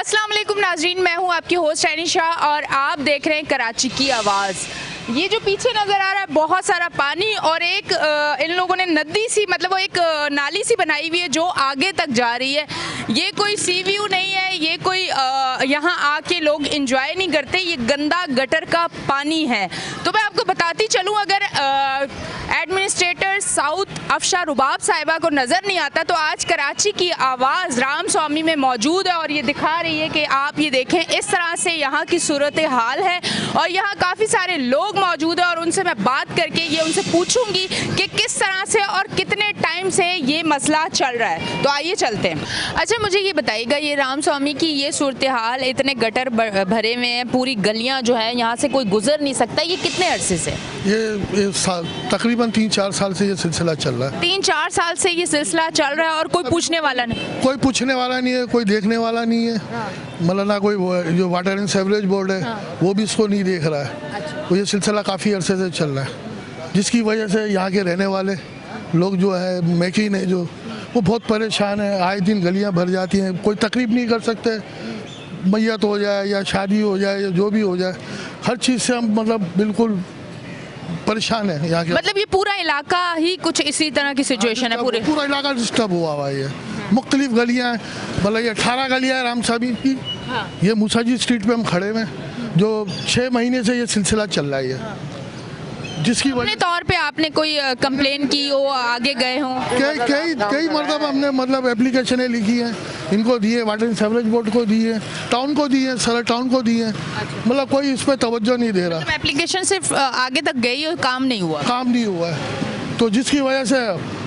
अस्सलाम वालेकुम नाजरीन, मैं हूं आपकी होस्ट रैनी शाह और आप देख रहे हैं कराची की आवाज़। ये जो पीछे नज़र आ रहा है बहुत सारा पानी और एक इन लोगों ने नदी सी मतलब वो एक नाली सी बनाई हुई है जो आगे तक जा रही है। ये कोई सी व्यू नहीं है, ये कोई यहाँ आके लोग इंजॉय नहीं करते, ये गंदा गटर का पानी है। तो मैं आपको बताती चलूँ, अगर एडमिनिस्ट्रेटर साउथ अफशा रुबाब साहिबा को नज़र नहीं आता तो आज कराची की आवाज़ राम स्वामी में मौजूद है और ये दिखा रही है कि आप ये देखें इस तरह से यहाँ की सूरत हाल है और यहाँ काफ़ी सारे लोग मौजूद है और उनसे मैं बात करके ये उनसे पूछूंगी कि किस तरह से और कितने टाइम से ये मसला चल रहा है। तो आइए चलते हैं। अच्छा, मुझे ये बताइएगा, ये राम स्वामी की ये सूरत हाल, इतने गटर भरे हुए हैं, पूरी गलियां जो है यहाँ से कोई गुजर नहीं सकता, ये कितने अरसे से? ये तकरीबन 3-4 साल से ये सिलसिला चल रहा है। 3-4 साल से ये सिलसिला चल रहा है और कोई पूछने वाला नहीं? कोई पूछने वाला नहीं है, कोई देखने वाला नहीं है। मतलब ना कोई जो वाटर एंड सीवरेज बोर्ड है वो भी इसको नहीं देख रहा है। तो ये सिलसिला काफ़ी अरसे से चल रहा है, जिसकी वजह से यहाँ के रहने वाले लोग जो है मैकिन है जो वो बहुत परेशान है। आए दिन गलियाँ भर जाती हैं, कोई तकरीब नहीं कर सकते, मैयत हो जाए या शादी हो जाए या जो भी हो जाए, हर चीज़ से हम मतलब बिल्कुल परेशान है यहाँ के। मतलब ये पूरा इलाका ही कुछ इसी तरह की सिचुएशन है? पूरा इलाका डिस्टर्ब हुआ हुआ है। मुख्तलिफ गलियाँ हैं, मतलब ये 18 गलियाँ है राम स्वामी की। ये मूसाजी स्ट्रीट पे हम खड़े हैं जो 6 महीने से ये सिलसिला चल रहा है। जिसकी वजह तौर पे आपने कोई कंप्लेन की हो, आगे गए हों? कई मरतबा हमने मतलब एप्लीकेशनें लिखी हैं, इनको दिए, वाटर एंड सीवरेज बोर्ड को दिए, टाउन को दिए, सर टाउन को दिए, मतलब कोई इस पर तवज्जो नहीं दे रहा। एप्लीकेशन सिर्फ आगे तक गई और काम नहीं हुआ है। तो जिसकी वजह से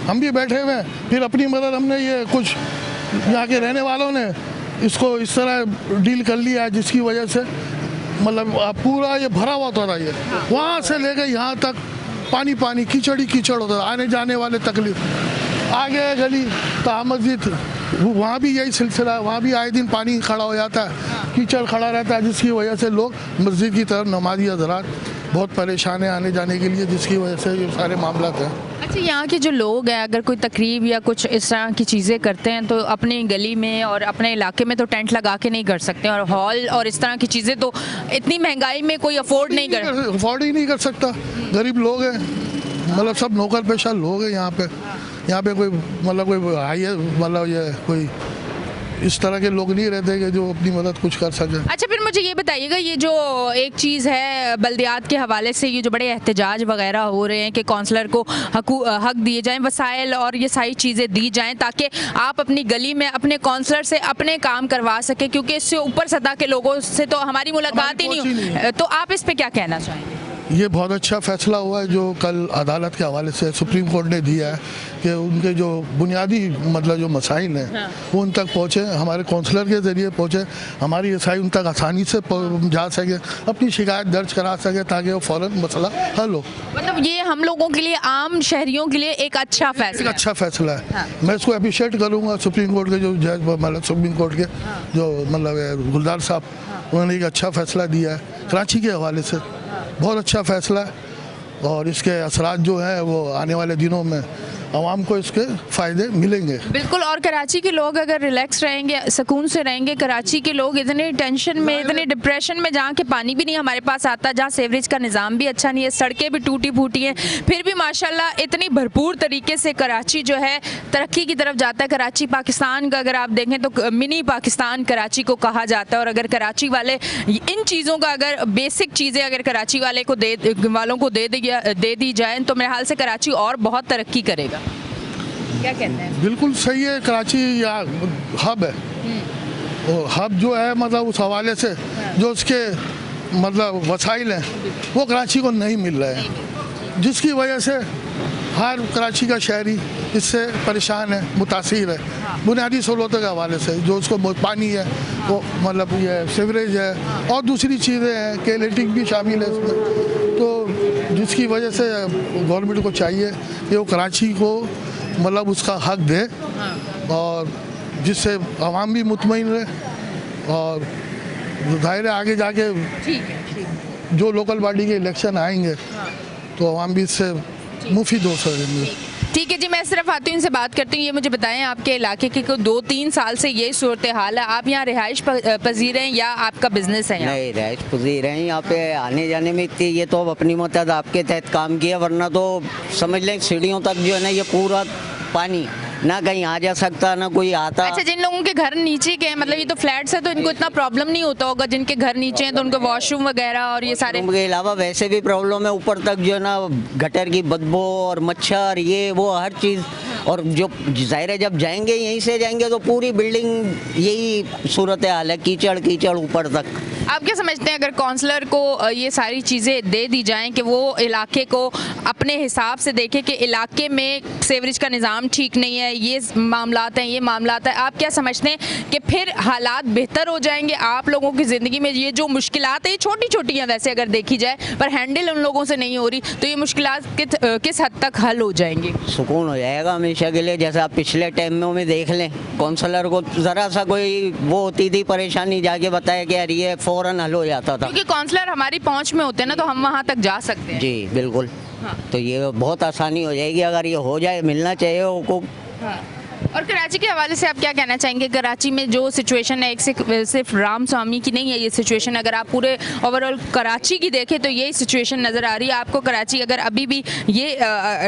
हम भी बैठे हुए हैं। फिर अपनी मदद हमने ये कुछ यहाँ के रहने वालों ने इसको इस तरह डील कर लिया है, जिसकी वजह से मतलब पूरा ये भरा हुआ होता है। वहाँ से लेकर यहाँ तक पानी पानी कीचड़ ही कीचड़ होता है, आने जाने वाले तकलीफ। आगे गली तो मस्जिद, वहाँ भी यही सिलसिला है, वहाँ भी आए दिन पानी खड़ा हो जाता है, कीचड़ खड़ा रहता है, जिसकी वजह से लोग मस्जिद की तरफ नमाजी हज़रात बहुत परेशान है आने जाने के लिए, जिसकी वजह से ये सारे मामला हैं। अच्छा, यहाँ के जो लोग हैं अगर कोई तकरीब या कुछ इस तरह की चीज़ें करते हैं तो अपनी गली में और अपने इलाके में तो टेंट लगा के नहीं कर सकते, और हॉल और इस तरह की चीज़ें तो इतनी महंगाई में कोई अफोर्ड ही नहीं कर सकता। गरीब लोग हैं, मतलब सब नौकर पेशा लोग हैं यहाँ पे कोई मतलब कोई हाई मतलब ये कोई इस तरह के लोग नहीं रहते कि जो अपनी मदद कुछ कर सके। अच्छा, फिर मुझे ये बताइएगा, ये जो एक चीज़ है बल्दियात के हवाले से, ये जो बड़े एहतजाज वगैरह हो रहे हैं कि कौंसलर को हक दिए जाएं, वसाइल और ये सारी चीज़ें दी जाएं ताकि आप अपनी गली में अपने कौंसलर से अपने काम करवा सकें, क्योंकि इससे ऊपर सतह के लोगों से तो हमारी मुलाकात ही नहीं। तो आप इस पर क्या कहना चाहेंगे? ये बहुत अच्छा फैसला हुआ है जो कल अदालत के हवाले से सुप्रीम कोर्ट ने दिया है कि उनके जो बुनियादी मतलब जो मसाइल हैं वो उन तक पहुँचे, हमारे कौंसलर के ज़रिए पहुँचे, हमारी रसाई उन तक आसानी से जा सके, अपनी शिकायत दर्ज करा सके ताकि वो फ़ौरन मसला हल हो। मतलब ये हम लोगों के लिए, आम शहरियों के लिए एक अच्छा फैसला है। मैं इसको अप्रिशिएट करूँगा सुप्रीम कोर्ट के जो जज, मतलब सुप्रीम कोर्ट के जो मतलब गुलजार साहब, उन्होंने एक अच्छा फैसला दिया है कराची के हवाले से, बहुत अच्छा फैसला है। और इसके असरात जो है वो आने वाले दिनों में आवाम को इसके फ़ायदे मिलेंगे। बिल्कुल, और कराची के लोग अगर रिलैक्स रहेंगे, सुकून से रहेंगे। कराची के लोग इतने टेंशन में, इतने डिप्रेशन में, जहाँ के पानी भी नहीं हमारे पास आता, जहाँ सीवरेज का निज़ाम भी अच्छा नहीं है, सड़कें भी टूटी फूटी हैं, फिर भी माशाल्लाह इतनी भरपूर तरीके से कराची जो है तरक्की की तरफ जाता है। कराची पाकिस्तान का अगर आप देखें तो मिनी पाकिस्तान कराची को कहा जाता है, और अगर कराची वाले इन चीज़ों का, अगर बेसिक चीज़ें अगर कराची वालों को दे दी जाए तो मेरे ख्याल से कराची और बहुत तरक्की करेगा। क्या कहते हैं? बिल्कुल सही है। कराची या हब है, और हब जो है मतलब उस हवाले से जो उसके मतलब वसाइल हैं वो कराची को नहीं मिल रहे हैं, जिसकी वजह से हर कराची का शहरी इससे परेशान है, मुतासिर है। बुनियादी सहूलतों के हवाले से जो उसको पानी है, वो मतलब ये सीवरेज है और दूसरी चीज़ें हैं कि इलेक्ट्रिक भी शामिल है इसमें, तो जिसकी वजह से गवर्नमेंट को चाहिए कि वो कराची को मतलब उसका हक दे और जिससे आवाम भी मुतमईन रहे। और जाहिर है आगे जाके जो लोकल बॉडी के इलेक्शन आएंगे तो आवाम भी इससे मुफीद हो सकेंगे। ठीक है जी, मैं सिर्फ आती हूँ इनसे बात करती हूँ। ये मुझे बताएं, आपके इलाके की 2-3 साल से यही सूरत हाल है, आप यहाँ रिहाइश पजीर हैं या आपका बिजनेस है यहाँ? नहीं, रैश पजीर हैं यहाँ पे। आने जाने में इतनी, ये तो अब अपनी मतहद आपके तहत काम किया, वरना तो समझ लें सीढ़ियों तक जो है ना ये पूरा पानी, ना कहीं आ जा सकता ना कोई आता। अच्छा, जिन लोगों के घर नीचे के हैं, मतलब ये तो फ्लैट्स है तो इनको इतना प्रॉब्लम नहीं होता होगा, जिनके घर नीचे हैं तो उनको वॉशरूम वगैरह और ये सारे? के अलावा वैसे भी प्रॉब्लम है, ऊपर तक जो है ना गटर की बदबू और मच्छर, ये वो हर चीज़। और जो जाहिर है जब जाएंगे यहीं से जाएंगे तो पूरी बिल्डिंग यही सूरत हाल है, कीचड़ कीचड़ ऊपर तक। आप क्या समझते हैं, अगर काउंसलर को ये सारी चीज़ें दे दी जाएं कि वो इलाके को अपने हिसाब से देखे कि इलाके में सेवरेज का निज़ाम ठीक नहीं है, ये मामलात हैं, ये मामलात है, आप क्या समझते हैं कि फिर हालात बेहतर हो जाएंगे? आप लोगों की ज़िंदगी में ये जो मुश्किलात है, ये छोटी छोटी हैं वैसे अगर देखी जाए, पर हैंडल उन लोगों से नहीं हो रही, तो ये मुश्किलात किस हद तक हल हो जाएंगी? सुकून हो जाएगा हमेशा के लिए। जैसे आप पिछले टाइम में देख लें, काउंसलर को ज़रा सा कोई वो होती थी परेशानी, जाके बताया कि यार ये फ़ौरन हल हो जाता था, क्योंकि काउंसलर हमारी पहुंच में होते हैं ना, तो हम वहां तक जा सकते हैं। जी बिल्कुल। हाँ। तो ये बहुत आसानी हो जाएगी अगर ये हो जाए, मिलना चाहिए उनको। हाँ। और कराची के हवाले से आप क्या कहना चाहेंगे? कराची में जो सिचुएशन है, एक सिर्फ राम स्वामी की नहीं है ये सिचुएशन, अगर आप पूरे ओवरऑल कराची की देखें तो यही सिचुएशन नज़र आ रही है आपको। कराची अगर अभी भी ये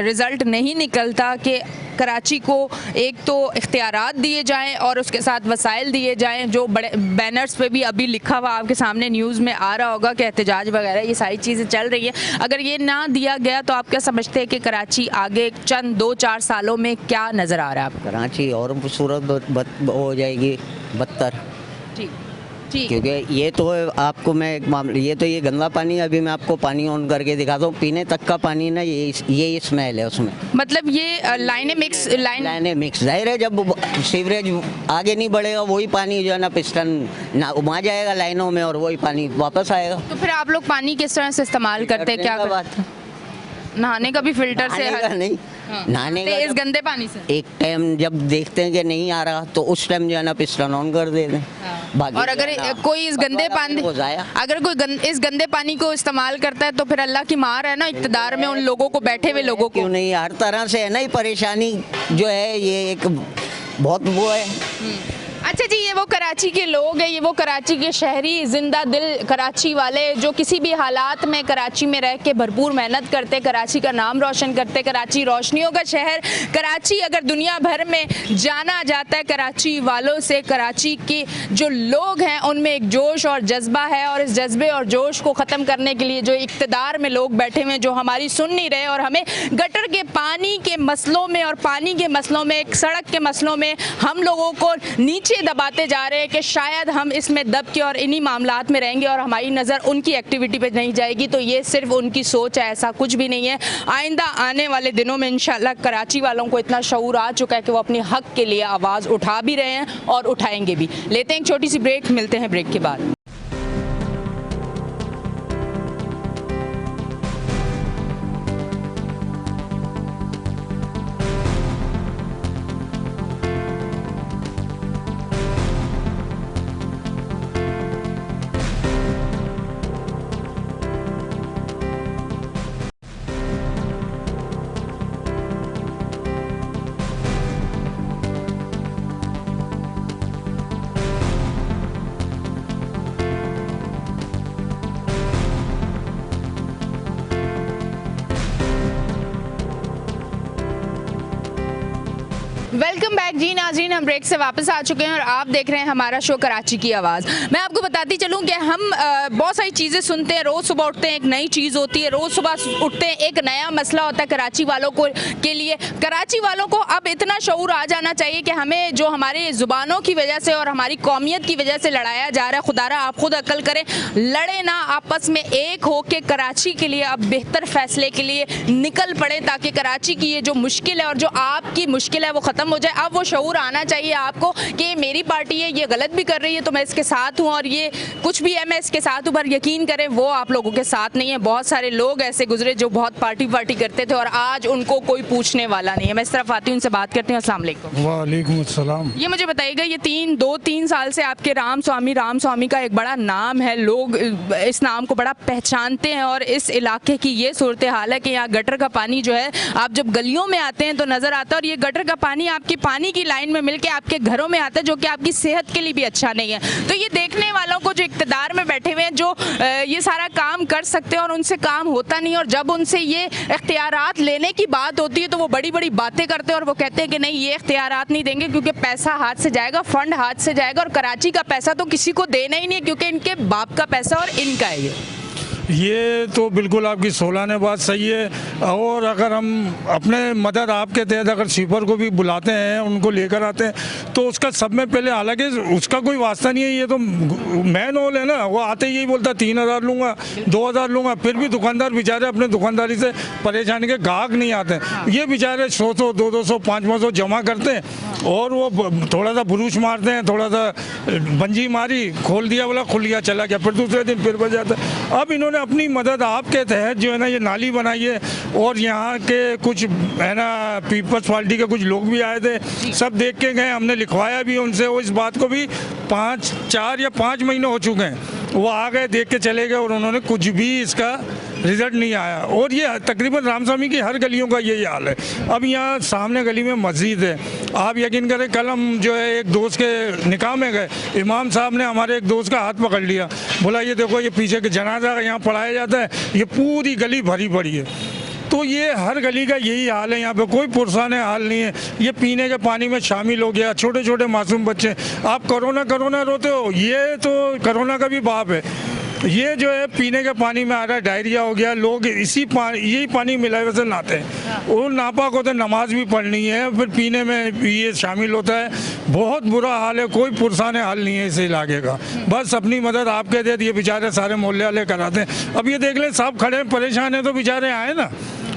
रिज़ल्ट नहीं निकलता कि कराची को एक तो इख्तियारात दिए जाएं और उसके साथ वसाइल दिए जाएं, जो बड़े बैनर्स पे भी अभी लिखा हुआ आपके सामने न्यूज़ में आ रहा होगा कि एहतजाज वगैरह ये सारी चीज़ें चल रही है, अगर ये ना दिया गया तो आप क्या समझते हैं कि कराची आगे चंद 2-4 सालों में क्या नज़र आ रहा है आपको? कराची और सूरत हो जाएगी बदतर। ठीक ठीक। क्योंकि ये तो आपको मैं एक मामला, ये तो ये गंदा पानी है, अभी मैं आपको पानी ऑन करके दिखाता हूँ, पीने तक का पानी ना ये स्मेल है उसमें। मतलब ये लाइनें मिक्स जाहिर है जब सीवरेज आगे नहीं बढ़ेगा वही पानी जो है ना पिस्टन ना घुमा जाएगा लाइनों में और वही पानी वापस आएगा। तो फिर आप लोग पानी किस तरह से इस्तेमाल करते हैं? क्या बात है, नहाने का भी फिल्टर से? नहाने का नहीं, नहाने का इस गंदे पानी से एक टाइम जब देखते हैं कि नहीं आ रहा तो उस टाइम जो है ना पिस्टन ऑन कर देते हैं। और अगर कोई इस गंदे पानी को इस्तेमाल करता है तो फिर अल्लाह की मार है ना इक़्तिदार में उन लोगों को, बैठे हुए लोगों को। क्यों नहीं, हर तरह से है ना, ये परेशानी जो है ये एक बहुत वो है। अच्छा जी, ये वो कराची के लोग हैं, ये वो कराची के शहरी जिंदा दिल कराची वाले जो किसी भी हालात में कराची में रह के भरपूर मेहनत करते, कराची का नाम रोशन करते। कराची रोशनियों का शहर, कराची अगर दुनिया भर में जाना जाता है कराची वालों से। कराची के जो लोग हैं उनमें एक जोश और जज्बा है, और इस जज्बे और जोश को ख़त्म करने के लिए जो इक़्तिदार में लोग बैठे हुए हैं जो हमारी सुन नहीं रहे, और हमें गटर के पानी के मसलों में और पानी के मसलों में, सड़क के मसलों में हम लोगों को नीचे दबाते जा रहे हैं कि शायद हम इसमें दब के और इन्हीं मामलात में रहेंगे और हमारी नज़र उनकी एक्टिविटी पे नहीं जाएगी। तो ये सिर्फ उनकी सोच है, ऐसा कुछ भी नहीं है। आइंदा आने वाले दिनों में इंशाल्लाह कराची वालों को इतना शऊर आ चुका है कि वो अपने हक के लिए आवाज़ उठा भी रहे हैं और उठाएंगे भी। लेते हैं एक छोटी सी ब्रेक, मिलते हैं ब्रेक के बाद। वेलकम बैक जी नाज़रीन, हम ब्रेक से वापस आ चुके हैं और आप देख रहे हैं हमारा शो कराची की आवाज़। मैं आपको बताती चलूँ कि हम बहुत सारी चीज़ें सुनते हैं, रोज़ सुबह उठते हैं एक नई चीज़ होती है, रोज़ सुबह उठते हैं एक नया मसला होता है कराची वालों को के लिए। कराची वालों को अब इतना शऊर आ जाना चाहिए कि हमें जो हमारे ज़ुबानों की वजह से और हमारी कौमियत की वजह से लड़ाया जा रहा है, खुदारा आप खुद अकल करें, लड़े ना, आपस में एक हो के कराची के लिए अब बेहतर फैसले के लिए निकल पड़े, ताकि कराची की ये जो मुश्किल है और जो आपकी मुश्किल है वो ख़त्म ख़त्म हो जाए। अब वो शऊर आना चाहिए आपको कि ये मेरी पार्टी है, ये गलत भी कर रही है तो मैं इसके साथ हूँ, और ये कुछ भी है मैं इसके साथ हूँ। पर यकीन करें वो आप लोगों के साथ नहीं है। बहुत सारे लोग ऐसे गुजरे जो बहुत पार्टी करते थे और आज उनको कोई पूछने वाला नहीं है। मैं इस तरफ आती हूँ, उनसे बात करती हूँ। अस्सलाम वालेकुम। वालेकुम अस्सलाम। ये मुझे बताइएगा, ये 2-3 साल से आपके राम स्वामी का एक बड़ा नाम है, लोग इस नाम को बड़ा पहचानते हैं, और इस इलाके की ये सूरत हाल है कि यहाँ गटर का पानी जो है आप जब गलियों में आते हैं तो नज़र आता है, और ये गटर का पानी आपकी पानी की लाइन में मिलके आपके घरों में आता है, जो कि आपकी सेहत के लिए भी अच्छा नहीं है। तो ये देखने वालों को जो इक़्तिदार में बैठे हुए हैं, जो ये सारा काम कर सकते हैं और उनसे काम होता नहीं, और जब उनसे ये इख्तियारात लेने की बात होती है तो वो बड़ी बड़ी बातें करते हैं और वो कहते हैं कि नहीं ये इख्तियारात नहीं देंगे क्योंकि पैसा हाथ से जाएगा, फंड हाथ से जाएगा, और कराची का पैसा तो किसी को देना ही नहीं है क्योंकि इनके बाप का पैसा और इनका है ये तो बिल्कुल आपकी सोलाने बात सही है। और अगर हम अपने मदद आपके तहत अगर स्वीपर को भी बुलाते हैं, उनको लेकर आते हैं, तो उसका सब में पहले, हालांकि उसका कोई वास्ता नहीं है, ये तो मैन होल है ना, वो आते ही यही बोलता 3000 लूँगा, 2000 लूँगा, फिर भी दुकानदार बेचारे अपने दुकानदारी से परेशानी के गाहक नहीं आते। ये बेचारे 100-100, 200, 500 जमा करते हैं और वो थोड़ा सा बुरूश मारते हैं, थोड़ा सा बंजी मारी, खोल दिया, बोला खुल गया, चला गया, फिर दूसरे दिन फिर बच जाता है। अब इन्होंने अपनी मदद आपके तहत जो है ना ये नाली बनाई है, और यहाँ के कुछ है ना पीपल्स पार्टी के कुछ लोग भी आए थे, सब देख के गए, हमने लिखवाया भी उनसे, वो इस बात को भी 4 या 5 महीने हो चुके हैं, वो आ गए, देख के चले गए, और उन्होंने कुछ भी इसका रिजल्ट नहीं आया। और ये तकरीबन रामस्वामी की हर गलियों का यही हाल है। अब यहाँ सामने गली में मस्जिद है, आप यकीन करें कल हम जो है एक दोस्त के निकाह में गए, इमाम साहब ने हमारे एक दोस्त का हाथ पकड़ लिया, बोला ये देखो ये पीछे के जनाजा यहाँ पढ़ाया जाता है, ये पूरी गली भरी पड़ी है। तो ये हर गली का यही हाल है, यहाँ पे कोई पुरसाने हाल नहीं है। ये पीने के पानी में शामिल हो गया, छोटे छोटे मासूम बच्चे। आप कोरोना रोते हो, ये तो कोरोना का भी बाप है। ये जो है पीने के पानी में आ रहा है, डायरिया हो गया, लोग यही पानी मिलाए वैसे नहाते हैं, वो नापाक होते, नमाज भी पढ़नी है, फिर पीने में ये शामिल होता है। बहुत बुरा हाल है, कोई पुरसाने हाल नहीं है इस इलाके का। बस अपनी मदद आपके दे, ये बेचारे सारे मोहल्ले वाले कराते हैं। अब ये देख लें, सब खड़े हैं, परेशान हैं, तो बेचारे आए ना,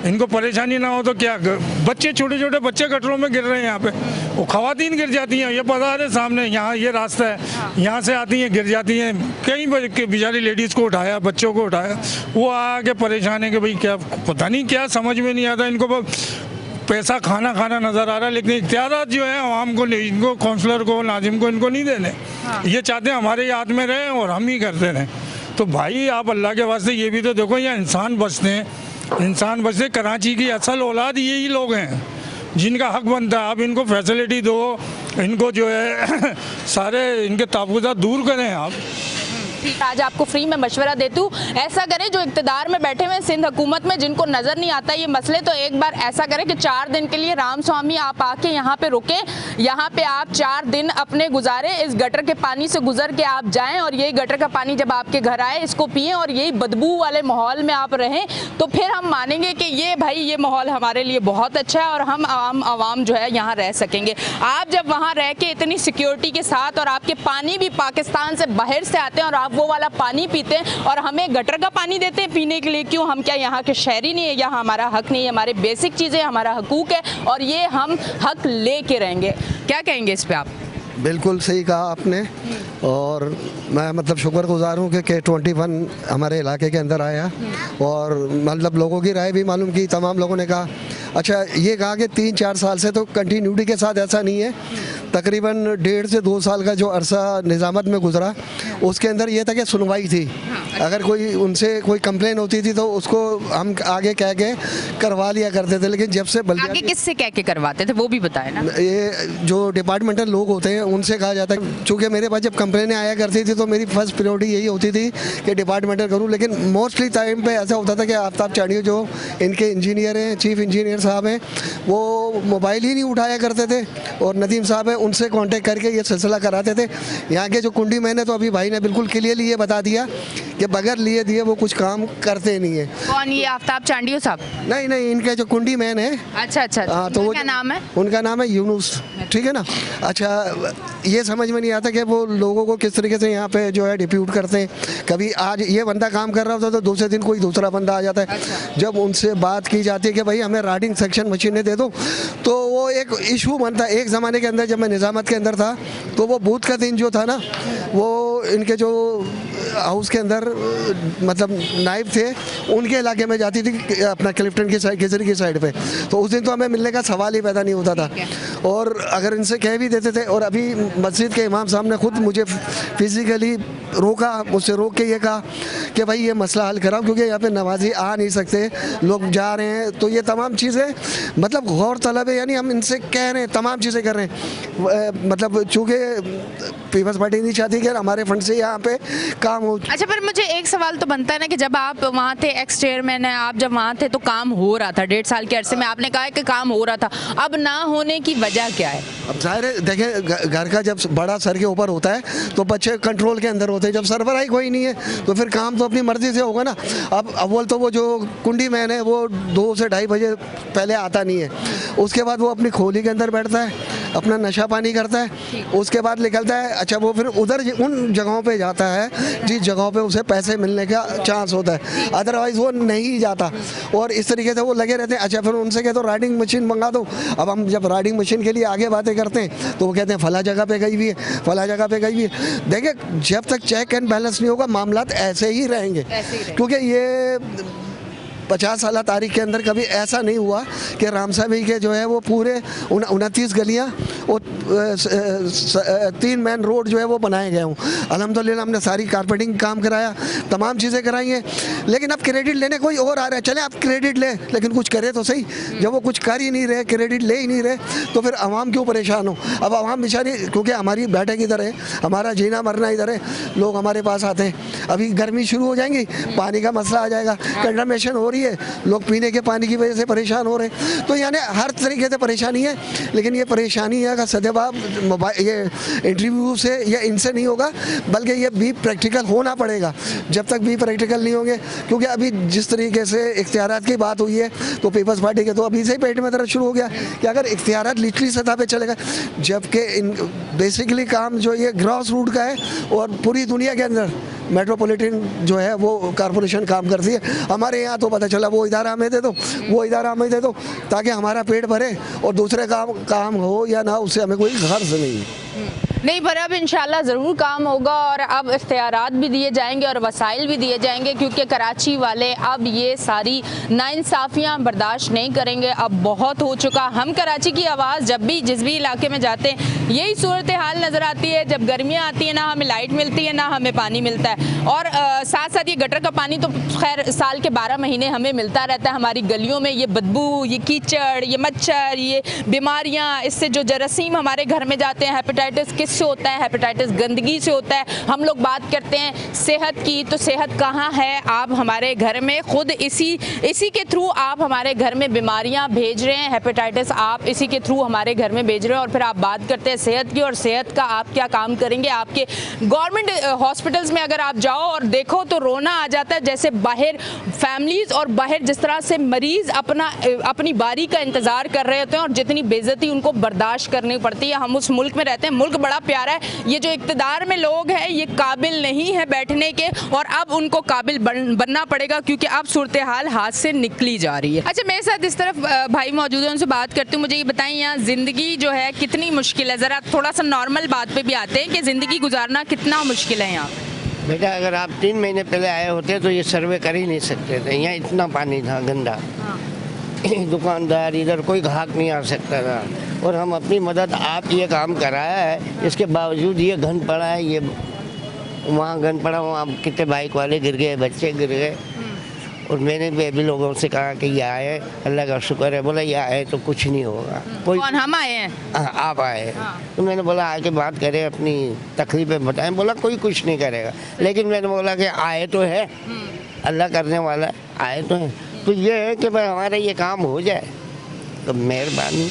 इनको परेशानी ना हो तो क्या। बच्चे, छोटे छोटे बच्चे गटरों में गिर रहे हैं यहाँ पे, वो खवातीन गिर जाती हैं, ये बाजार है सामने, यहाँ ये रास्ता है, यहाँ से आती हैं गिर जाती हैं। कई बेचारी लेडीज़ को उठाया, बच्चों को उठाया, वो आके परेशान है कि भाई क्या, पता नहीं क्या, समझ में नहीं आता इनको। पैसा खाना नज़र आ रहा है, लेकिन इख्तियारात जो है आवाम को, इनको काउंसलर को, नाजिम को, इनको नहीं देने। ये चाहते हैं हमारे हाथ में रहे और हम ही करते रहें। तो भाई आप अल्लाह के वास्ते ये भी तो देखो, यहाँ इंसान बसते हैं, इंसान बसते। कराची की असल औलाद यही लोग हैं जिनका हक बनता है। आप इनको फैसिलिटी दो, इनको जो है सारे इनके तहफ़्फ़ुज़ात दूर करें आप। आज आपको फ्री में मशवरा देती हूँ, ऐसा करें जो इक़्तिदार में बैठे हुए सिंध हुकूमत में, जिनको नज़र नहीं आता ये मसले, तो एक बार ऐसा करें कि 4 दिन के लिए रामस्वामी आप आके यहाँ पे रुके, यहाँ पे आप 4 दिन अपने गुजारे, इस गटर के पानी से गुजर के आप जाएं, और यही गटर का पानी जब आपके घर आए इसको पिएं, और यही बदबू वाले माहौल में आप रहें, तो फिर हम मानेंगे कि ये भाई ये माहौल हमारे लिए बहुत अच्छा है और हम आवाम जो है यहाँ रह सकेंगे। आप जब वहाँ रह के इतनी सिक्योरिटी के साथ, और आपके पानी भी पाकिस्तान से बाहर से आते हैं, और आप वो वाला पानी पीते हैं, और हमें गटर का पानी देते हैं पीने के लिए, क्यों? हम क्या यहाँ के शहरी नहीं है? यहाँ हमारा हक नहीं है? हमारे बेसिक चीज़ें, हमारा हकूक है, और ये हम हक लेके रहेंगे। क्या कहेंगे इस पे आप? बिल्कुल सही कहा आपने, और मैं मतलब शुक्रगुजार हूँ कि K21 हमारे इलाके के अंदर आया, और मतलब लोगों की राय भी मालूम की। तमाम लोगों ने कहा, अच्छा ये कहा कि 3-4 साल से तो कंटिन्यूटी के साथ ऐसा नहीं है, तकरीबन 1.5 से 2 साल का जो अरसा निज़ामत में गुजरा, उसके अंदर ये था कि सुनवाई थी। अगर कोई उनसे कोई कंप्लेन होती थी तो उसको हम आगे कह के करवा लिया करते थे, लेकिन जब से आगे किससे कह के करवाते थे वो भी बताए ना। ये जो डिपार्टमेंटल लोग होते हैं उनसे कहा जाता है। चूँकि मेरे पास जब कंप्लेनें आया करती थी तो मेरी फर्स्ट प्रायोरिटी यही होती थी कि डिपार्टमेंटल करूँ, लेकिन मोस्टली टाइम पे ऐसा होता था कि आफ्ताब चाड़ियो जो इनके इंजीनियर हैं, चीफ इंजीनियर साहब हैं, वो मोबाइल ही नहीं उठाया करते थे, और नदीम साहब है उनसे कांटेक्ट करके ये सिलसिला कराते थे। यहाँ के जो कुंडी मैन है तो अभी भाई ने बिल्कुल क्लियरली ये बता दिया कि बगैर लिए दिए वो कुछ काम करते नहीं है। कौन, ये आफ्ताब चांडियो साहब? नहीं नहीं, इनके जो कुंडी मैन है, अच्छा अच्छा, हाँ, तो उनका वो क्या नाम है? उनका नाम है यूनुस, ठीक है ना। अच्छा, ये समझ में नहीं आता कि वो लोगों को किस तरीके से यहाँ पे जो है डिप्यूट करते हैं। कभी आज ये बंदा काम कर रहा होता है तो दूसरे दिन कोई दूसरा बंदा आ जाता है। जब उनसे बात की जाती है कि भाई हमें राइडिंग सेक्शन मशीनें दे दो, तो वो एक इशू बनता है। एक ज़माने के अंदर जब मैं निज़ामत के अंदर था तो वो बूथ का दिन जो था ना, वो इनके जो हाउस के अंदर मतलब नाइब थे उनके इलाके में जाती थी, अपना क्लिफ्टन की साइड, केसरी की साइड पे। तो उस दिन तो हमें मिलने का सवाल ही पैदा नहीं होता था। और अगर इनसे कह भी देते थे, और अभी मस्जिद के इमाम साहब ने खुद मुझे फिजिकली रोका, मुझसे रोक के ये कहा कि भाई ये मसला हल कराओ, क्योंकि यहाँ पे नमाजी आ नहीं सकते, लोग जा रहे हैं। तो ये तमाम चीज़ें मतलब गौर तलब है, यानी हम इनसे कह रहे हैं, तमाम चीज़ें कर रहे हैं। मतलब चूँकि पीपल्स पार्टी नहीं चाहती कि हमारे फंड से यहाँ पे काम हो। अच्छा, पर मुझे एक सवाल तो बनता है ना कि जब आप वहाँ थे, एक्स चेयरमैन है आप, जब वहाँ थे तो काम हो रहा था 1.5 साल के अरसे में, आपने कहा कि काम हो रहा था, अब ना होने की वजह क्या है? अब जाहिर है, देखें, घर का जब बड़ा सर के ऊपर होता है तो बच्चे कंट्रोल के अंदर होते हैं। जब सरबराही कोई नहीं है तो फिर काम तो अपनी मर्जी से होगा ना। अब अव्वल तो वो जो कुंडी मैन है वो 2 से 2:30 बजे पहले आता नहीं है। उसके बाद वो अपनी खोली के अंदर बैठता है, अपना नशा पानी करता है, उसके बाद निकलता है। अच्छा, वो फिर उधर उन जगहों पे जाता है जिस जगहों पे उसे पैसे मिलने का चांस होता है, अदरवाइज़ वो नहीं जाता। और इस तरीके से वो लगे रहते हैं। अच्छा, फिर उनसे कहते हो राइडिंग मशीन मंगा दो। अब हम जब राइडिंग मशीन के लिए आगे बातें करते हैं तो वो कहते हैं फला जगह पे गई हुई है, फला जगह पे गई हुई है। देखिए, जब तक चेक एंड बैलेंस नहीं होगा मामलात ऐसे ही रहेंगे, क्योंकि ये 50 साल तारीख के अंदर कभी ऐसा नहीं हुआ कि रामसामी के जो है वो पूरे 29 गलियाँ और 3 मेन रोड जो है वो बनाए गए हों। अल्हम्दुलिल्लाह हमने सारी कारपेटिंग काम कराया, तमाम चीज़ें कराई हैं। लेकिन अब क्रेडिट लेने कोई और आ रहा है, चले आप क्रेडिट ले, लेकिन कुछ करे तो सही। जब वो कुछ कर ही नहीं रहे, क्रेडिट ले ही नहीं रहे, तो फिर आवाम क्यों परेशान हो? अब आवाम बेचारी, क्योंकि हमारी बैठक इधर है, हमारा जीना मरना इधर है, लोग हमारे पास आते हैं। अभी गर्मी शुरू हो जाएंगी, पानी का मसला आ जाएगा, कंडमनेशन हो रही है, लोग पीने के पानी की वजह से परेशान हो रहे हैं। तो यानी हर तरीके से परेशानी है। लेकिन ये परेशानी है का सदभाव ये इंटरव्यू से या इनसे नहीं होगा, बल्कि ये भी प्रैक्टिकल होना पड़ेगा। जब तक भी प्रैक्टिकल नहीं होंगे, क्योंकि अभी जिस तरीके से इख्तियारात की बात हुई है तो पीपल्स पार्टी के तो अभी से ही पेट में दर्द शुरू हो गया कि अगर इख्तियारात लिटरली सतह पे चलेगा, जबकि इन बेसिकली काम जो ये ग्रॉस रूट का है और पूरी दुनिया के अंदर मेट्रोपॉलिटन जो है वो कारपोरेशन काम करती है। हमारे यहाँ तो पता चला वो इदारा हमें दे दो, वो इदारा हमें दे दो, ताकि हमारा पेट भरे और दूसरे काम हो या ना, उससे हमें कोई गर्ज नहीं, पर अब इंशाल्लाह ज़रूर काम होगा और अब इख्तियारात भी दिए जाएंगे और वसाइल भी दिए जाएंगे, क्योंकि कराची वाले अब ये सारी नाइंसाफ़ियाँ बर्दाश्त नहीं करेंगे। अब बहुत हो चुका। हम कराची की आवाज़ जब भी जिस भी इलाके में जाते हैं यही सूरत हाल नज़र आती है। जब गर्मियाँ आती हैं ना हमें लाइट मिलती है ना हमें पानी मिलता है, और साथ साथ ये गटर का पानी तो खैर साल के 12 महीने हमें मिलता रहता है। हमारी गलियों में ये बदबू, ये कीचड़, ये मच्छर, ये बीमारियाँ, इससे जो जरासीम हमारे घर में जाते हैं, हेपेटाइटिस किससे होता है? हेपेटाइटिस गंदगी से होता है। हम लोग बात करते हैं सेहत की, तो सेहत कहाँ है? आप हमारे घर में खुद इसी के थ्रू आप हमारे घर में बीमारियां भेज रहे हैं, हेपेटाइटिस आप इसी के थ्रू हमारे घर में भेज रहे हैं, और फिर आप बात करते हैं सेहत की। और सेहत का आप क्या काम करेंगे? आपके गवर्नमेंट हॉस्पिटल्स में अगर आप जाओ और देखो तो रोना आ जाता है, जैसे बाहर फैमिलीज और बाहर जिस तरह से मरीज अपनी बारी का इंतजार कर रहे होते हैं और जितनी बेइज्जती उनको बर्दाश्त करनी पड़ती है। हम उस मुल्क में रहते हैं, मुल्क बड़ा प्यारा है, ये जो इक़्तिदार में लोग हैं ये काबिल नहीं है बैठने के, और अब उनको काबिल बनना पड़ेगा, क्योंकि अब सूरत हाल हाथ से निकली जा रही है। अच्छा, मेरे साथ इस तरफ भाई मौजूद हैं, उनसे बात करती हूँ। मुझे ये बताएं यहाँ ज़िंदगी जो है कितनी मुश्किल है? ज़रा थोड़ा सा नॉर्मल बात पे भी आते हैं कि ज़िंदगी गुजारना कितना मुश्किल है यहाँ? बेटा, अगर आप 3 महीने पहले आए होते तो ये सर्वे कर ही नहीं सकते थे। यहाँ इतना पानी था गंदा, दुकानदार इधर कोई ग्राहक नहीं आ सकता था, और हम अपनी मदद आप ये काम कराया है, इसके बावजूद ये घन पड़ा है, ये वहाँ घन पड़ा, वहाँ कितने बाइक वाले गिर गए, बच्चे गिर गए। और मैंने भी लोगों से कहा कि ये आए, अल्लाह का शुक्र है, बोला ये आए तो कुछ नहीं होगा। कोई कौन? हम आए हैं? हाँ, आप आए। तो मैंने बोला आके बात करें, अपनी तकलीफें बताएं। बोला कोई कुछ नहीं करेगा। लेकिन मैंने बोला कि आए तो है, अल्लाह करने वाला है, आए तो है, तो ये है कि भाई हमारा ये काम हो जाए तो मेहरबानी।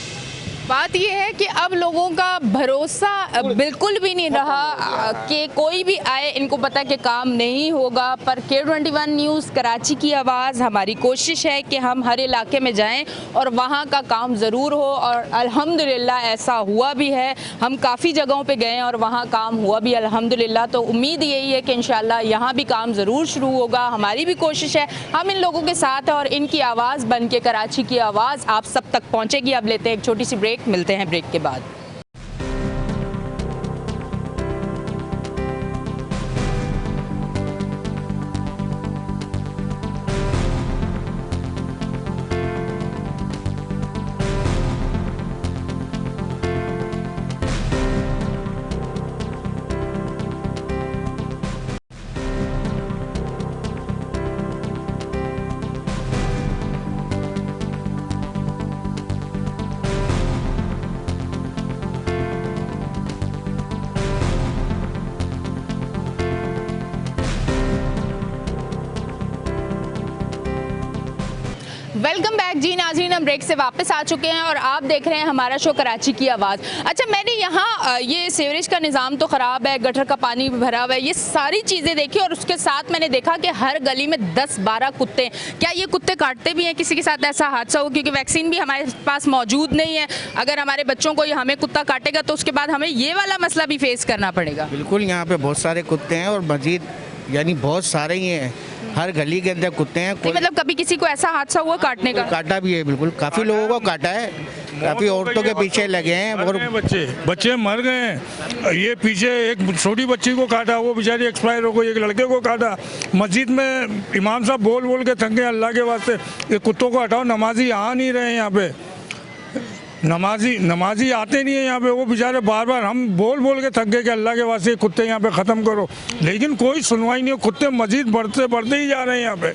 बात ये है कि अब लोगों का भरोसा बिल्कुल भी नहीं रहा कि कोई भी आए, इनको पता कि काम नहीं होगा। पर K21 न्यूज़ कराची की आवाज़, हमारी कोशिश है कि हम हर इलाके में जाएं और वहाँ का काम ज़रूर हो, और अल्हम्दुलिल्लाह ऐसा हुआ भी है। हम काफ़ी जगहों पे गए और वहाँ काम हुआ भी अल्हम्दुलिल्लाह। तो उम्मीद यही है कि इंशाल्लाह यहाँ भी काम ज़रूर शुरू होगा। हमारी भी कोशिश है, हम इन लोगों के साथ हैं और इनकी आवाज़ बन के कराची की आवाज़ आप सब तक पहुँचेगी। अब लेते हैं एक छोटी सी ब्रेक, मिलते हैं ब्रेक के बाद। वेलकम बैक जी नाज़रीन, हम ब्रेक से वापस आ चुके हैं और आप देख रहे हैं हमारा शो कराची की आवाज़। अच्छा, मैंने यहाँ ये सीवरेज का निज़ाम तो ख़राब है, गटर का पानी भी भरा हुआ है, ये सारी चीज़ें देखी और उसके साथ मैंने देखा कि हर गली में 10-12 कुत्ते। क्या ये कुत्ते काटते भी हैं? किसी के साथ ऐसा हादसा हो, क्योंकि वैक्सीन भी हमारे पास मौजूद नहीं है, अगर हमारे बच्चों को हमें कुत्ता काटेगा तो उसके बाद हमें ये वाला मसला भी फेस करना पड़ेगा। बिल्कुल, यहाँ पे बहुत सारे कुत्ते हैं और मजीद यानी बहुत सारे ही हैं, हर गली के अंदर कुत्ते हैं। मतलब कभी किसी को ऐसा हादसा हुआ काटने का? काटा भी है, बिल्कुल, काफ़ी लोगों को काटा है, काफ़ी औरतों के पीछे लगे हैं और बच्चे मर गए हैं। ये पीछे एक छोटी बच्ची को काटा, वो बेचारी एक्सपायर हो गई। एक लड़के को काटा। मस्जिद में इमाम साहब बोल बोल के थक गए, अल्लाह के वास्ते ये कुत्तों को हटाओ। नमाजी आ नहीं रहे हैं यहाँ पे, नमाजी आते नहीं है यहाँ पे। वो बेचारे बार बार हम बोल बोल के थक गए कि अल्लाह के वास्ते कुत्ते यहाँ पे ख़त्म करो, लेकिन कोई सुनवाई नहीं हो। कुत्ते मजीद बढ़ते ही जा रहे हैं यहाँ पे।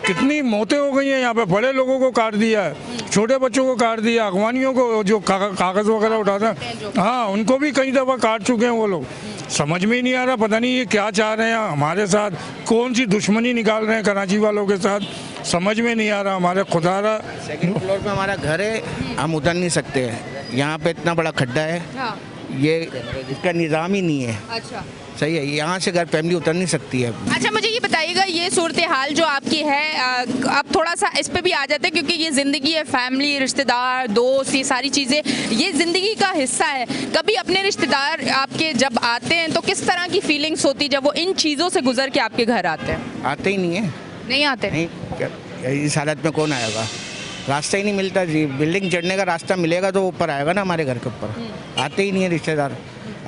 कितनी मौतें हो गई हैं यहाँ पे। बड़े लोगों को काट दिया है, छोटे बच्चों को काट दिया, अगवानियों को जो कागज़ वगैरह उठाते हैं, हाँ, उनको भी कई दफ़ा काट चुके हैं वो लोग। समझ में ही नहीं आ रहा, पता नहीं ये क्या चाह रहे हैं हमारे साथ, कौन सी दुश्मनी निकाल रहे हैं कराची वालों के साथ, समझ में नहीं आ रहा। हमारे खुदारा सेकंड फ्लोर पे हमारा घर है, हम उतर नहीं सकते हैं। यहाँ पे इतना बड़ा खड्डा है, हाँ। ये इसका निज़ाम ही नहीं है। अच्छा, सही है, यहाँ से घर फैमिली उतर नहीं सकती है। अच्छा, मुझे ये बताइएगा, ये सूरत हाल जो आपकी है, अब थोड़ा सा इस पे भी आ जाते हैं, क्योंकि ये ज़िंदगी है, फैमिली, रिश्तेदार, दोस्त, ये सारी चीज़ें ये ज़िंदगी का हिस्सा है। कभी अपने रिश्तेदार आपके जब आते हैं तो किस तरह की फीलिंग्स होती जब वो इन चीज़ों से गुजर के आपके घर आते हैं? आते ही नहीं है। नहीं आते? नहीं, इस हालत में कौन आएगा? रास्ता ही नहीं मिलता जी। बिल्डिंग चढ़ने का रास्ता मिलेगा तो ऊपर आएगा ना हमारे घर के ऊपर। आते ही नहीं है रिश्तेदार।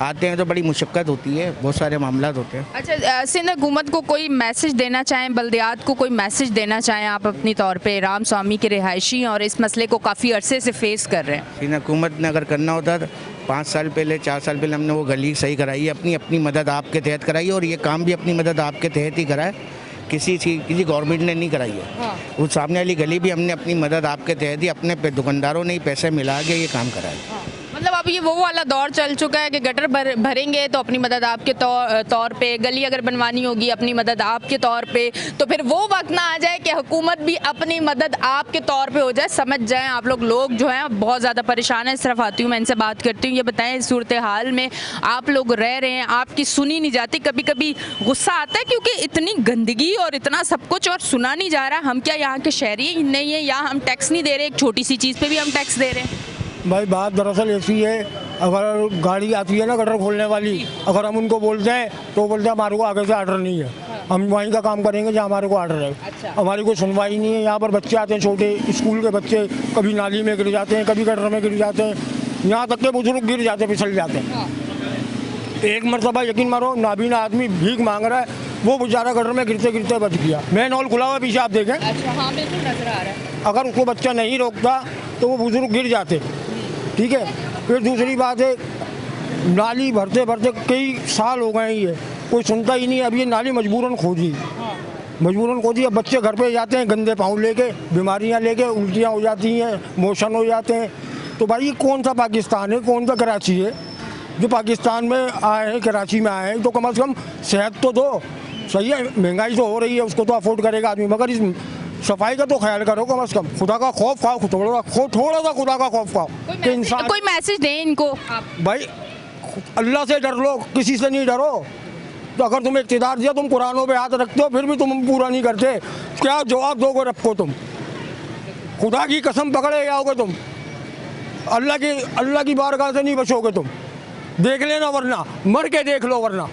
आते हैं तो बड़ी मुशक्क़त होती है, बहुत सारे मामला होते हैं। अच्छा, सिंध हुकूमत को कोई मैसेज देना चाहें, बल्दियात को कोई मैसेज देना चाहें आप अपनी तौर पे? राम स्वामी के रिहायशी और इस मसले को काफ़ी अरसे से फेस कर रहे हैं। सिंध हुकूमत ने अगर करना होता तो 5 साल पहले, 4 साल पहले हमने वो गली सही कराई है, अपनी मदद आपके तहत कराई है, और ये काम भी अपनी मदद आपके तहत ही कराए, किसी गवर्नमेंट ने नहीं कराई है। हाँ। उस सामने वाली गली भी हमने अपनी मदद आपके तहत ही, अपने दुकानदारों ने ही पैसे मिला के ये काम कराया। हाँ। मतलब अब ये वो वाला दौर चल चुका है कि गटर भरेंगे तो अपनी मदद आपके तौर पे, गली अगर बनवानी होगी अपनी मदद आपके तौर पे, तो फिर वो वक्त ना आ जाए कि हुकूमत भी अपनी मदद आपके तौर पे हो जाए। समझ जाएं आप लोग जो हैं बहुत ज़्यादा परेशान हैं। इस तरफ आती हूँ, मैं इनसे बात करती हूँ। ये बताएं, इस सूरत हाल में आप लोग रह रहे हैं, आपकी सुनी नहीं जाती, कभी कभी गुस्सा आता है क्योंकि इतनी गंदगी और इतना सब कुछ और सुना नहीं जा रहा। हम क्या यहाँ के शहरी नहीं है, या हम टैक्स नहीं दे रहे? एक छोटी सी चीज़ पे भी हम टैक्स दे रहे हैं। भाई बात दरअसल ऐसी है, अगर गाड़ी आती है ना गटर खोलने वाली, अगर हम उनको बोलते हैं तो बोलते हैं हमारे को आगे से ऑर्डर नहीं है, हम वहीं का काम करेंगे जहाँ हमारे को ऑर्डर है। अच्छा। हमारी कोई सुनवाई नहीं है। यहाँ पर बच्चे आते हैं, छोटे स्कूल के बच्चे, कभी नाली में गिर जाते हैं, कभी गटर में गिर जाते हैं, यहाँ तक के बुजुर्ग गिर जाते हैं, फिसल जाते हैं। एक मरतबा यकीन मारो, नाबीना आदमी भीख मांग रहा है, वो बेचारा गटर में गिरते गिरते बच गया। मैन हॉल खुला हुआ पीछे, आप देखें। अच्छा, हाँ, बिल्कुल नजर आ रहा है। अगर उसको बच्चा नहीं रोकता तो वो बुजुर्ग गिर जाते, ठीक है। फिर दूसरी बात है, नाली भरते भरते कई साल हो गए, ये कोई सुनता ही नहीं। अब ये नाली मजबूरन खोदी, अब बच्चे घर पे जाते हैं गंदे पाँव लेके, बीमारियां लेके, उल्टियाँ हो जाती हैं, मोशन हो जाते हैं। तो भाई ये कौन सा पाकिस्तान है, कौन सा कराची है? जो पाकिस्तान में आए हैं, कराची में आए हैं, तो कम से कम सेहत तो दो। सही है, महंगाई तो हो रही है, उसको तो अफोर्ड करेगा आदमी, मगर इस सफाई का तो ख्याल करो कम से कम, खुदा का खौफ खाओ, थोड़ा सा खुदा का खौफ खाओ कि इंसान। कोई मैसेज दें इनको आप। भाई अल्लाह से डर लो, किसी से नहीं डरो। तो अगर तुम्हें इक़्तिदार दिया, तुम कुरानों पे हाथ रखते हो, फिर भी तुम पूरा नहीं करते, क्या जवाब दोगे रखो तुम? खुदा की कसम पकड़े जाओगे तुम, अल्लाह की बारगाह से नहीं बचोगे तुम। देख लेना, वरना मर के देख लो, वरना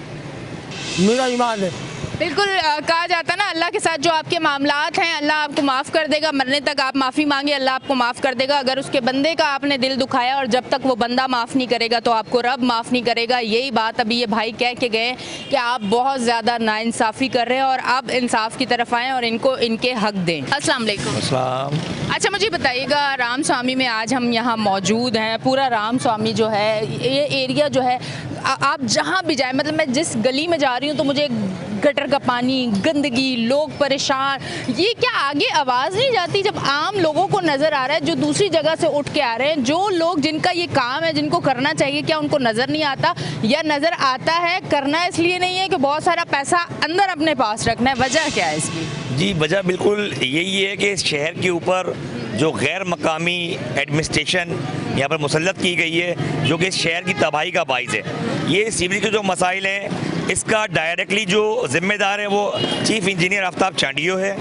मेरा ईमान है। बिल्कुल कहा जाता है ना, अल्लाह के साथ जो आपके मामलात हैं अल्लाह आपको माफ़ कर देगा। मरने तक आप माफ़ी मांगे, अल्लाह आपको माफ़ कर देगा। अगर उसके बंदे का आपने दिल दुखाया और जब तक वो बंदा माफ़ नहीं करेगा तो आपको रब माफ़ नहीं करेगा। यही बात अभी ये भाई कह के गए कि आप बहुत ज़्यादा नाइंसाफ़ी कर रहे हैं और अब इंसाफ की तरफ आएँ और इनको इनके हक दें। अस्सलाम वालेकुम। अच्छा मुझे बताइएगा, राम स्वामी में आज हम यहाँ मौजूद हैं। पूरा राम स्वामी जो है, ये एरिया जो है, आप जहाँ भी जाएं, मतलब मैं जिस गली में जा रही हूँ तो मुझे गटर का पानी, गंदगी, लोग परेशान, ये क्या आगे आवाज़ नहीं जाती जब आम लोगों को नज़र आ रहा है जो दूसरी जगह से उठ के आ रहे हैं, जो लोग जिनका ये काम है, जिनको करना चाहिए, क्या उनको नज़र नहीं आता? या नज़र आता है, करना इसलिए नहीं है कि बहुत सारा पैसा अंदर अपने पास रखना है? वजह क्या है इसकी? जी, वजह बिल्कुल यही है कि इस शहर के ऊपर जो गैर मकामी एडमिनिस्ट्रेशन यहाँ पर मुसल्लत की गई है, जो कि इस शहर की तबाही का बाइस है। ये सीवरेज के जो मसाइल हैं, इसका डायरेक्टली जो ज़िम्मेदार है वो चीफ इंजीनियर आफ्ताब चांडियो है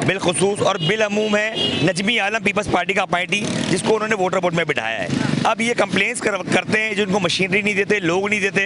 बिलखुसूस, और बिलअमूम है नजमी आलम पीपल्स पार्टी का अपॉइंटी, जिसको उन्होंने वोटर बोर्ड में बिठाया है। अब ये कंप्लेंट्स करते हैं, जिनको मशीनरी नहीं देते, लोग नहीं देते,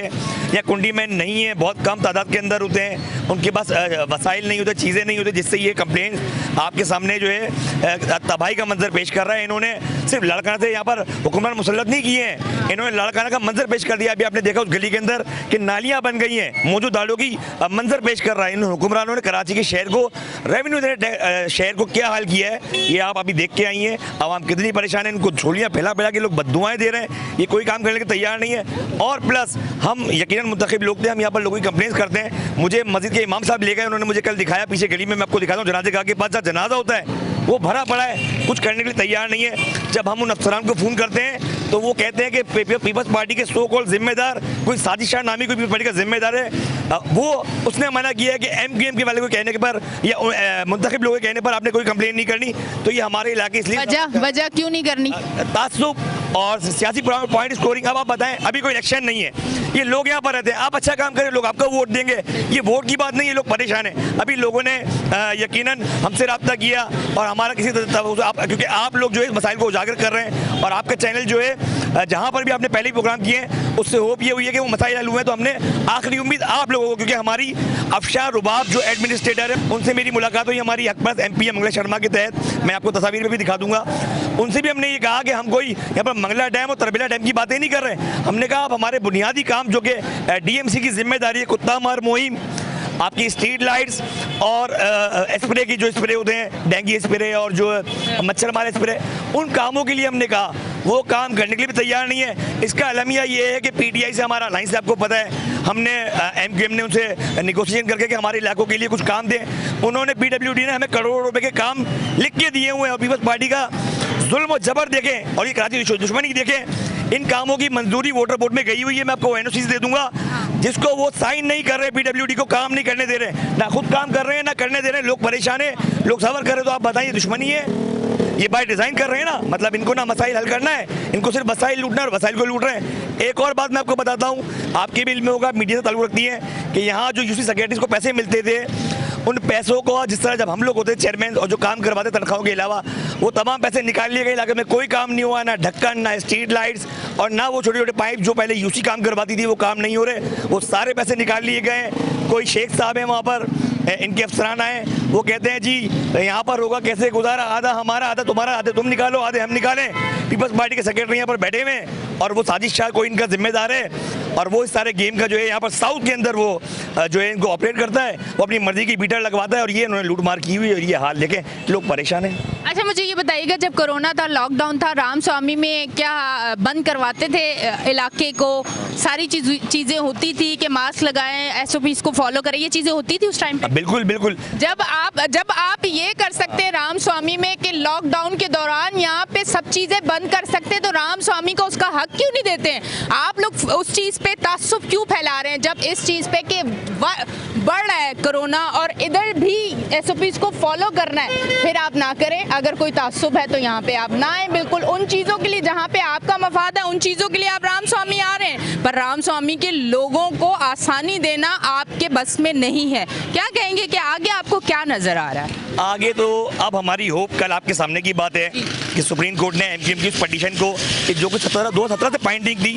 या कुंडी मैन नहीं है, बहुत कम तादाद के अंदर होते हैं, उनके पास वसाइल नहीं होते, चीज़ें नहीं होती, जिससे ये कंप्लेंट आपके सामने जो है तबाही का मंजर पेश कर रहा है। इन्होंने सिर्फ लड़काना से यहाँ पर हुक्मरान मुसल्लत नहीं किए हैं, इन्होंने लड़काना का मंजर पेश कर दिया। अभी आपने देखा उस गली के अंदर कि नालियाँ बन गई हैं, मौजूद दालों की मंजर पेश कर रहा है। इन हुक्मरानों ने कराची के शहर को, रेवेन्यू शहर को क्या हाल किया है, ये आप अभी देख के आई हैं। आवाम कितनी परेशान है, इनको झोलियाँ फैला फैला के लोग बद्दुआएं दे रहे हैं, ये कोई काम करने के तैयार नहीं है। और प्लस हम यकीनन मुंतखब लोग थे, हम यहाँ पर लोगों की कंप्लेंट्स करते हैं। मुझे मस्जिद के इमाम साहब ले गए, उन्होंने मुझे कल दिखाया पीछे गली में, मैं आपको दिखाता हूँ, जनाजे का के पास जहाँ जनाजा होता है वो भरा पड़ा है, कुछ करने के लिए तैयार नहीं है। जब हम उन अफसरान को फ़ोन करते हैं तो वो कहते हैं कि पीपल्स पार्टी के सो कॉल जिम्मेदार कोई साजिशा नामी कोई पीपल्स पार्टी का जिम्मेदार है, वो उसने मना किया है कि MQM के वाले को कहने के पर या मुंतखब लोगों के कहने पर आपने कोई कंप्लेन नहीं करनी। तो ये हमारे इलाके इसलिए वजह क्यों नहीं करनी? तासुब और सियासी पॉइंट स्कोरिंग। अब आप बताएं, अभी कोई इलेक्शन नहीं है, ये लोग यहाँ पर रहते हैं, आप अच्छा काम करें, लोग आपका वोट देंगे, ये वोट की बात नहीं है, लोग परेशान हैं। अभी लोगों ने यकीनन हमसे रब्ता किया और हमारा किसी क्योंकि आप लोग जो है मसाइल को उजागर कर रहे हैं, और आपका चैनल जो है जहाँ पर भी आपने पहले ही प्रोग्राम किए हैं उससे होप ये हुई है कि वो मसाइल हल हुए हैं। तो हमने आखिरी उम्मीद आप लोगों को, क्योंकि हमारी अफशार रुबाब जो एडमिनिस्ट्रेटर है उनसे मेरी मुलाकात हुई, हमारी हकमत MP मंगला शर्मा के तहत, मैं आपको तस्वीर में भी दिखा दूंगा। उनसे भी हमने ये कहा कि हम कोई यहाँ पर मंगला डैम और तरबेला डैम की बातें नहीं कर रहे हैं। हमने कहा आप हमारे बुनियादी काम जो कि DMC की जिम्मेदारी है, कुत्ता मार मुहिम, आपकी स्ट्रीट लाइट्स और स्प्रे की जो स्प्रे होते हैं, डेंगू स्प्रे और जो मच्छर मारे स्प्रे, उन कामों के लिए हमने कहा वो काम करने के लिए भी तैयार नहीं है। इसका अलमिया ये है कि PTI से हमारा अलाइंस आपको पता है, हमने MQM ने उनसे निगोशिएशन करके कि हमारे इलाकों के लिए कुछ काम दें। उन्होंने PWD ने हमें करोड़ों रुपए के काम लिख के दिए हुए हैं, और पीपल्स पार्टी का जुल्म और जबर देखें और ये कराची दुश्मनी देखें। इन कामों की मंजूरी वोटर बोर्ड में गई हुई है, मैं आपको NOC दे दूंगा, जिसको वो साइन नहीं कर रहे, PWD को काम नहीं करने दे रहे, ना खुद काम कर रहे हैं ना करने दे रहे हैं। लोग परेशान हैं, लोग सबर कर रहे हैं। तो आप बताइए, दुश्मनी है ये? बाय डिज़ाइन कर रहे हैं ना, मतलब इनको ना मसाइल हल करना है, इनको सिर्फ मसाइल लूटना है और वसाइल को लूट रहे हैं। एक और बात मैं आपको बताता हूँ, आपके भी इल्म में होगा, मीडिया से ताल्लुक़ रखती है कि यहाँ जो UC सेक्रेटरीज को पैसे मिलते थे, उन पैसों को जिस तरह जब हम लोग होते चेयरमैन और जो काम करवाते तनख्वाहों के अलावा, वो तमाम पैसे निकाल लिए गए। इलाके में कोई काम नहीं हुआ, ना ढक्कन, ना स्ट्रीट लाइट्स, और ना वो छोटे छोटे पाइप जो पहले UC काम करवाती थी वो काम नहीं हो रहे, वो सारे पैसे निकाल लिए गए। कोई शेख साहब हैं वहाँ पर, इनके अफसरान आए, वो कहते हैं जी यहाँ पर होगा कैसे गुजारा, आधा हमारा आधा तुम्हारा, आधे तुम निकालो आधे हम निकालें। पीपल्स पार्टी के सेक्रेटरी यहाँ पर बैठे हुए हैं और वो साजिश शाह कोई इनका जिम्मेदार है, और वो इस सारे गेम का जो है यहाँ पर साउथ के अंदर वो जो है इनको ऑपरेट करता है, वो अपनी मर्जी की बीटर लगवाता है, और ये उन्होंने लूट मार की हुई है, और ये हाल देखें, लोग परेशान हैं। अच्छा मुझे ये बताइएगा, जब कोरोना था, लॉकडाउन था, राम स्वामी में क्या बंद करवाते थे इलाके को, सारी चीज़ें होती थी कि मास्क लगाएं, SOPs को फॉलो करें, ये चीज़ें होती थी उस टाइम पे? बिल्कुल बिल्कुल। जब आप ये कर सकते हैं राम स्वामी में कि लॉकडाउन के दौरान यहाँ पे सब चीजें बंद कर सकते हैं, तो राम स्वामी को उसका हक क्यों नहीं देते हैं? आप लोग उस चीज पे तासुब क्यों फैला रहे हैं जब इस चीज पे कि बढ़ रहा है कोरोना और इधर भी SOPs को फॉलो करना है, फिर आप ना करें। अगर कोई तासुब है तो यहाँ पे आप ना आए, बिल्कुल उन चीजों के लिए जहाँ पे आपका मफाद है उन चीजों के लिए आप राम स्वामी आ रहे हैं, पर राम स्वामी के लोगों को आसानी देना आपके बस में नहीं है। क्या कहेंगे कि आगे आपको क्या नजर आ रहा है? आगे तो अब हमारी होप, कल आपके सामने की बात है कि सुप्रीम कोर्ट ने MQM की उस पटिशन को कि जो कुछ 2017 से फाइंडिंग थी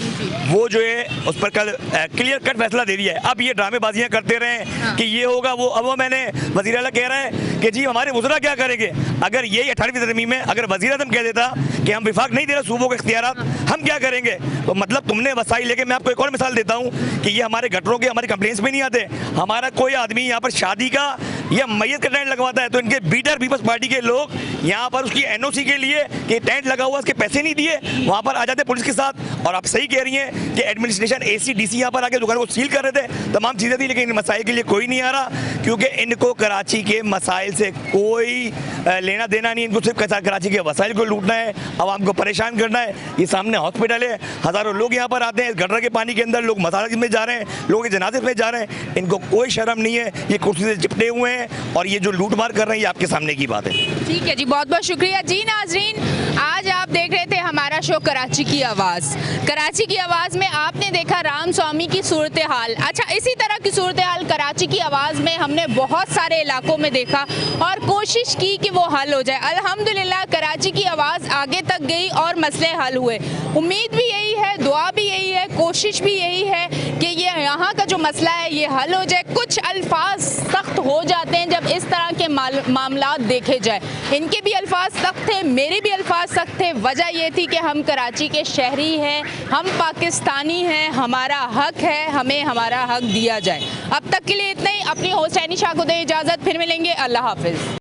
वो जो है उस पर कल क्लियर कट फैसला दे दिया है। अब ये ड्रामेबाजियां करते रहे कि ये होगा वो, अब वो मैंने वज़ीर आला कह रहा है कि जी हमारे वज़रा क्या करेंगे? अगर यही 18वीं तरमीम में अगर वज़ीर आज़म कह देता कि हम विफाक नहीं दे रहे सूबों के इख्तियारात, हम क्या करेंगे? तो मतलब तुमने वसाइल लेके, मैं आपको एक और मिसाल देता हूँ कि ये हमारे गटरों के हमारी कंप्लेंट्स में नहीं आते। हमारा कोई आदमी यहाँ पर शादी का या मैयत का टेंट लगवाता है तो इनके बीटर पीपल्स पार्टी के लोग यहाँ पर उसकी NOC के लिए कि टेंट लगा हुआ उसके पैसे नहीं दिए, वहाँ पर आ जाते पुलिस के साथ। और आप सही कह रही हैं कि एडमिनिस्ट्रेशन AC DC यहाँ पर आके दुकान को सील कर रहे थे, तमाम चीज़ें थी, लेकिन इन मसाइल के लिए कोई नहीं आ रहा क्योंकि इनको कराची के मसाइल से कोई लेना देना नहीं। इनको सिर्फ कराची के वसाइल को लूटना है, आवाम को परेशान करना है। ये सामने हॉस्पिटल है, हज़ारों लोग यहाँ पर आते हैं, इस गटर के पानी के अंदर लोग मसाजिद में जा रहे हैं, लोगों के जनाजे में जा रहे हैं। इनको कोई शर्म नहीं है, ये कुर्सी से चिपटे हुए हैं और ये जो लूट मार कर रहे हैं ये आपके सामने की बात है। ठीक है जी, बहुत बहुत शुक्रिया जी। नाजरीन, आज आप देख रहे थे हमारा शो कराची की आवाज़। कराची की आवाज़ में आपने देखा राम स्वामी की सूरत हाल। अच्छा, इसी तरह की सूरत हाल कराची की आवाज़ में हमने बहुत सारे इलाकों में देखा और कोशिश की कि वो हल हो जाए। अल्हम्दुलिल्लाह कराची की आवाज़ आगे तक गई और मसले हल हुए। उम्मीद भी यही है, दुआ भी यही है, कोशिश भी यही है कि ये यहाँ का जो मसला है ये हल हो जाए। कुछ अल्फाज सख्त हो जाते हैं जब इस तरह के मामलात देखे जाए। इनके भी अल्फाज सख्त थे, मेरे भी अल्फाज सख्त थे। वजह ये थी कि हम कराची के शहरी हैं, हम पाकिस्तानी हैं, हमारा हक है, हमें हमारा हक दिया जाए। अब तक के लिए इतना ही। अपनी होस्ट ऐनी शाह को दें इजाज़त, फिर मिलेंगे। अल्लाह हाफिज़।